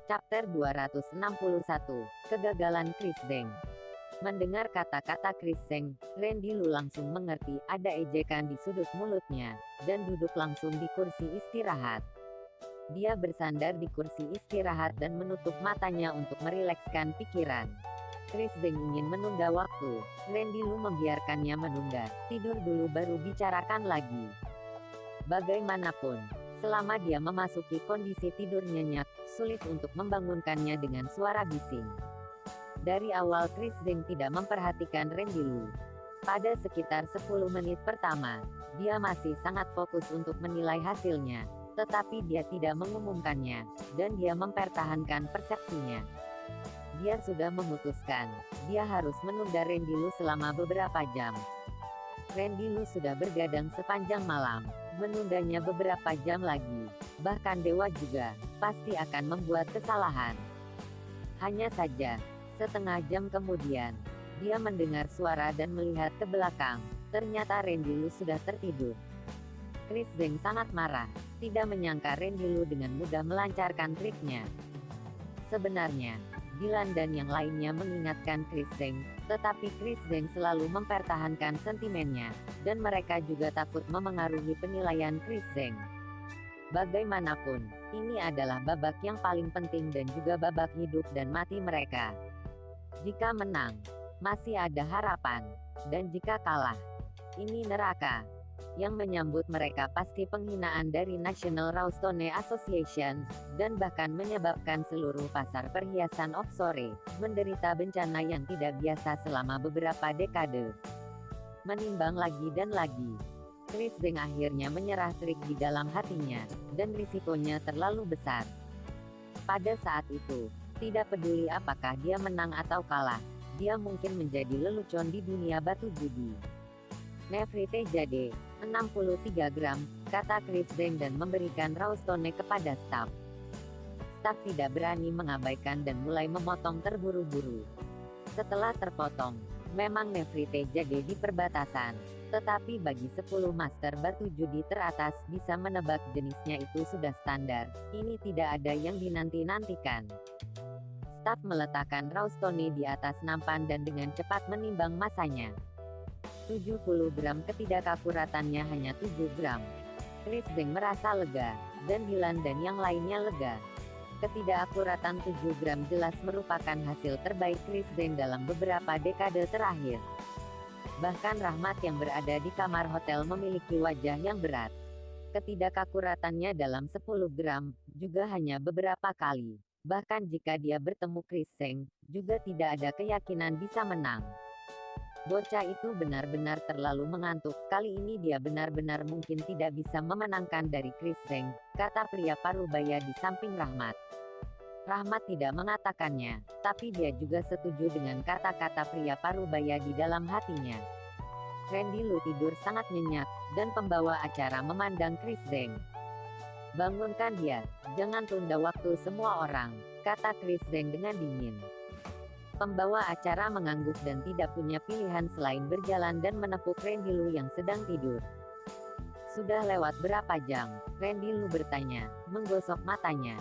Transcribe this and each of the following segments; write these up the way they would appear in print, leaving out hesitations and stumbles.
Chapter 261, Kegagalan Chris Zeng. Mendengar kata-kata Chris Zeng, Randy Lu langsung mengerti ada ejekan di sudut mulutnya, dan duduk langsung di kursi istirahat. Dia bersandar di kursi istirahat dan menutup matanya untuk merilekskan pikiran. Chris Zeng ingin menunda waktu, Randy Lu membiarkannya menunda, tidur dulu baru bicarakan lagi. Bagaimanapun, selama dia memasuki kondisi tidur nyenyak, sulit untuk membangunkannya dengan suara bising. Dari awal Chris Zeng tidak memperhatikan Randy Lu. Pada sekitar 10 menit pertama, dia masih sangat fokus untuk menilai hasilnya, tetapi dia tidak mengumumkannya, dan dia mempertahankan persepsinya. Dia sudah memutuskan, dia harus menunda Randy Lu selama beberapa jam. Randy Lu sudah bergadang sepanjang malam, menundanya beberapa jam lagi. Bahkan dewa juga, pasti akan membuat kesalahan. Hanya saja, setengah jam kemudian, dia mendengar suara dan melihat ke belakang. Ternyata Randy Lu sudah tertidur. Chris Zeng sangat marah, tidak menyangka Randy Lu dengan mudah melancarkan triknya. Sebenarnya, Dylan dan yang lainnya mengingatkan Chris Zeng, tetapi Chris Zeng selalu mempertahankan sentimennya, dan mereka juga takut memengaruhi penilaian Chris Zeng. Bagaimanapun, ini adalah babak yang paling penting dan juga babak hidup dan mati mereka. Jika menang, masih ada harapan, dan jika kalah, ini neraka. Yang menyambut mereka pasti penghinaan dari National Roustone Association, dan bahkan menyebabkan seluruh pasar perhiasan offshore menderita bencana yang tidak biasa selama beberapa dekade. Menimbang lagi dan lagi, Chris Zeng akhirnya menyerah trik di dalam hatinya, dan risikonya terlalu besar. Pada saat itu, tidak peduli apakah dia menang atau kalah, dia mungkin menjadi lelucon di dunia batu judi. Nefrite Jade, 63 gram, kata Chris Zeng dan memberikan Roustone kepada staf. Staf tidak berani mengabaikan dan mulai memotong terburu-buru. Setelah terpotong, memang Nefrite Jade di perbatasan, tetapi bagi 10 master batu judi teratas bisa menebak jenisnya itu sudah standar, ini tidak ada yang dinanti-nantikan. Staf meletakkan Roustone di atas nampan dan dengan cepat menimbang masanya. 70 gram, ketidakakuratannya hanya 7 gram. Chris Zeng merasa lega, dan Dylan dan yang lainnya lega. Ketidakakuratan 7 gram jelas merupakan hasil terbaik Chris Zeng dalam beberapa dekade terakhir. Bahkan Rahmat yang berada di kamar hotel memiliki wajah yang berat. Ketidakakuratannya dalam 10 gram, juga hanya beberapa kali. Bahkan jika dia bertemu Chris Zeng, juga tidak ada keyakinan bisa menang. Bocah itu benar-benar terlalu mengantuk, kali ini dia benar-benar mungkin tidak bisa memenangkan dari Chris Zeng, kata pria parubaya di samping Rahmat. Rahmat tidak mengatakannya, tapi dia juga setuju dengan kata-kata pria parubaya di dalam hatinya. Randy Lu tidur sangat nyenyak, dan pembawa acara memandang Chris Zeng. Bangunkan dia, jangan tunda waktu semua orang, kata Chris Zeng dengan dingin. Pembawa acara mengangguk dan tidak punya pilihan selain berjalan dan menepuk Randy Lu yang sedang tidur. Sudah lewat berapa jam? Randy Lu bertanya, menggosok matanya.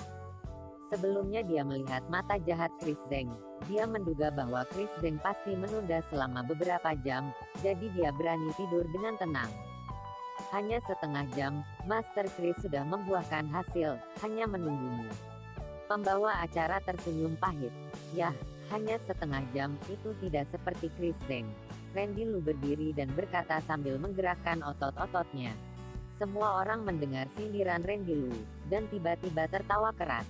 Sebelumnya dia melihat mata jahat Chris Zeng. Dia menduga bahwa Chris Zeng pasti menunda selama beberapa jam, jadi dia berani tidur dengan tenang. Hanya setengah jam, Master Chris sudah membuahkan hasil, hanya menunggumu. Pembawa acara tersenyum pahit. Yah, hanya setengah jam, itu tidak seperti Chris Zeng. Randy Lu berdiri dan berkata sambil menggerakkan otot-ototnya. Semua orang mendengar sindiran Randy Lu, dan tiba-tiba tertawa keras.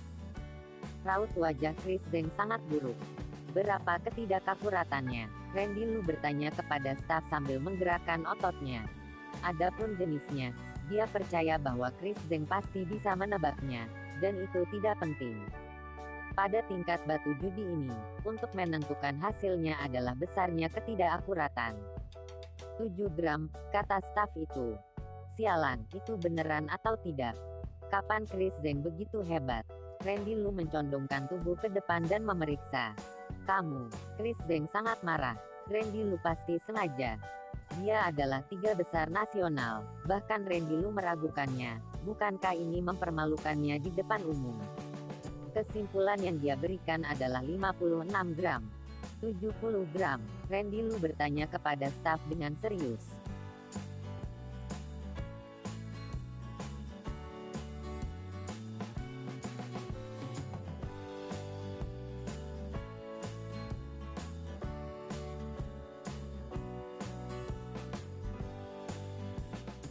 Raut wajah Chris Zeng sangat buruk. Berapa ketidakakuratannya? Randy Lu bertanya kepada staf sambil menggerakkan ototnya. Adapun jenisnya, dia percaya bahwa Chris Zeng pasti bisa menebaknya, dan itu tidak penting. Pada tingkat batu judi ini, untuk menentukan hasilnya adalah besarnya ketidakakuratan. 7 gram, kata staf itu. Sialan, itu beneran atau tidak? Kapan Chris Zeng begitu hebat? Randy Lu mencondongkan tubuh ke depan dan memeriksa. Kamu, Chris Zeng sangat marah. Randy Lu pasti sengaja. Dia adalah 3 besar nasional, bahkan Randy Lu meragukannya. Bukankah ini mempermalukannya di depan umum? Kesimpulan yang dia berikan adalah 56 gram. 70 gram. Randy Lu bertanya kepada staf dengan serius.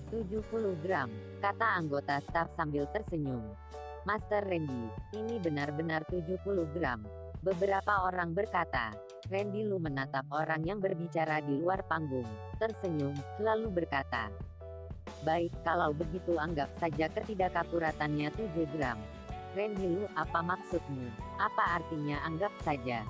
"70 gram, kata anggota staf sambil tersenyum. Master Randy, ini benar-benar 70 gram. Beberapa orang berkata. Randy Lu menatap orang yang berbicara di luar panggung, tersenyum, lalu berkata, "Baik, kalau begitu anggap saja ketidakakuratannya 7 gram. Randy Lu, apa maksudmu? Apa artinya anggap saja?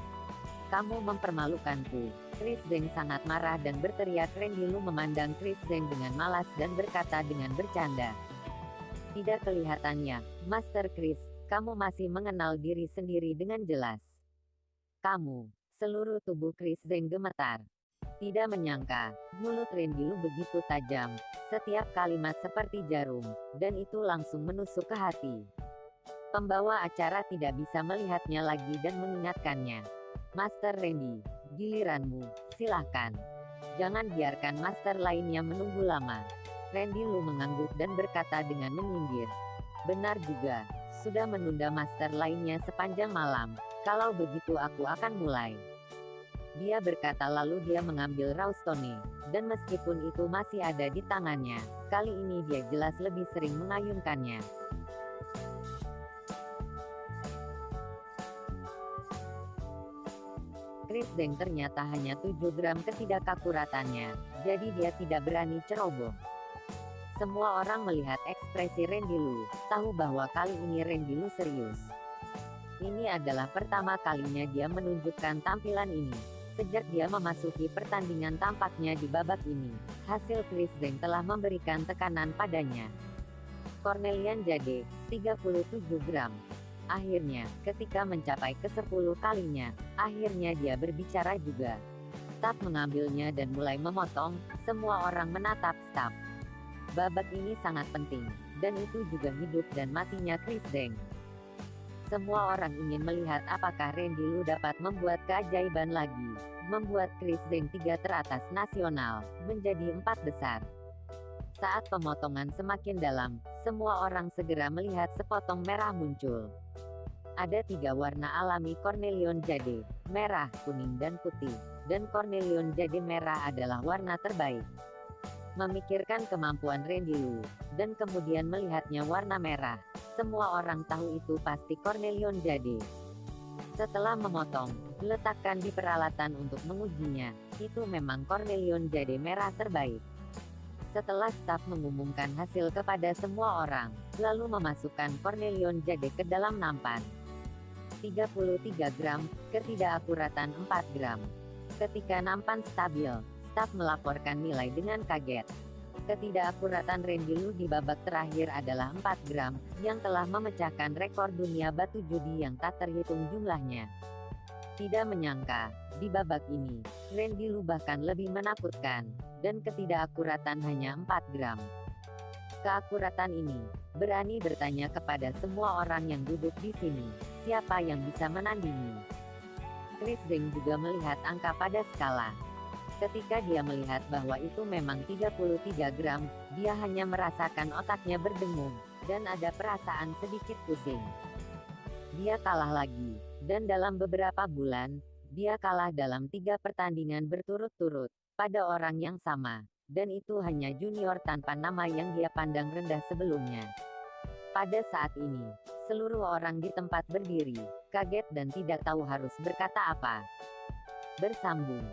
Kamu mempermalukanku." Chris Zheng sangat marah dan berteriak. Randy Lu memandang Chris Zheng dengan malas dan berkata dengan bercanda. "Tidak kelihatannya, Master Chris, kamu masih mengenal diri sendiri dengan jelas. Kamu." Seluruh tubuh Chris Zheng gemetar. Tidak menyangka, mulut Randy Lu begitu tajam, setiap kalimat seperti jarum, dan itu langsung menusuk ke hati. Pembawa acara tidak bisa melihatnya lagi dan mengingatkannya. "Master Randy, giliranmu, silahkan. Jangan biarkan master lainnya menunggu lama." Randy Lu mengangguk dan berkata dengan menyindir. "Benar juga, sudah menunda master lainnya sepanjang malam. Kalau begitu aku akan mulai." Dia berkata lalu dia mengambil Raustone, dan meskipun itu masih ada di tangannya, kali ini dia jelas lebih sering mengayunkannya. Chris Zheng ternyata hanya 7 gram ketidakakuratannya, jadi dia tidak berani ceroboh. Semua orang melihat ekspresi Randy Lu, tahu bahwa kali ini Randy Lu serius. Ini adalah pertama kalinya dia menunjukkan tampilan ini. Sejak dia memasuki pertandingan tampaknya di babak ini, hasil Chris Zheng telah memberikan tekanan padanya. Cornelian Jade, 37 gram. Akhirnya, ketika mencapai ke-10 kalinya, akhirnya dia berbicara juga. Staf mengambilnya dan mulai memotong, semua orang menatap staf. Babak ini sangat penting, dan itu juga hidup dan matinya Chris Zheng. Semua orang ingin melihat apakah Randy Lu dapat membuat keajaiban lagi, membuat Chris Zheng 3 teratas nasional, menjadi 4 besar. Saat pemotongan semakin dalam, semua orang segera melihat sepotong merah muncul. Ada 3 warna alami Cornelion Jade, merah, kuning dan putih, dan Cornelion Jade merah adalah warna terbaik. Memikirkan kemampuan Randy Lu, dan kemudian melihatnya warna merah, semua orang tahu itu pasti Cornelion Jade. Setelah memotong, letakkan di peralatan untuk mengujinya, itu memang Cornelion Jade merah terbaik. Setelah staf mengumumkan hasil kepada semua orang, lalu memasukkan Cornelion Jade ke dalam nampan. 33 gram, ketidakakuratan 4 gram. Ketika nampan stabil, staf melaporkan nilai dengan kaget. Ketidakakuratan Randy Lu di babak terakhir adalah 4 gram, yang telah memecahkan rekor dunia batu judi yang tak terhitung jumlahnya. Tidak menyangka, di babak ini, Randy Lu bahkan lebih menakutkan, dan ketidakakuratan hanya 4 gram. Keakuratan ini, berani bertanya kepada semua orang yang duduk di sini, siapa yang bisa menandingi? Chris Zheng juga melihat angka pada skala. Ketika dia melihat bahwa itu memang 33 gram, dia hanya merasakan otaknya berdengung, dan ada perasaan sedikit pusing. Dia kalah lagi, dan dalam beberapa bulan, dia kalah dalam 3 pertandingan berturut-turut, pada orang yang sama, dan itu hanya junior tanpa nama yang dia pandang rendah sebelumnya. Pada saat ini, seluruh orang di tempat berdiri, kaget dan tidak tahu harus berkata apa. Bersambung.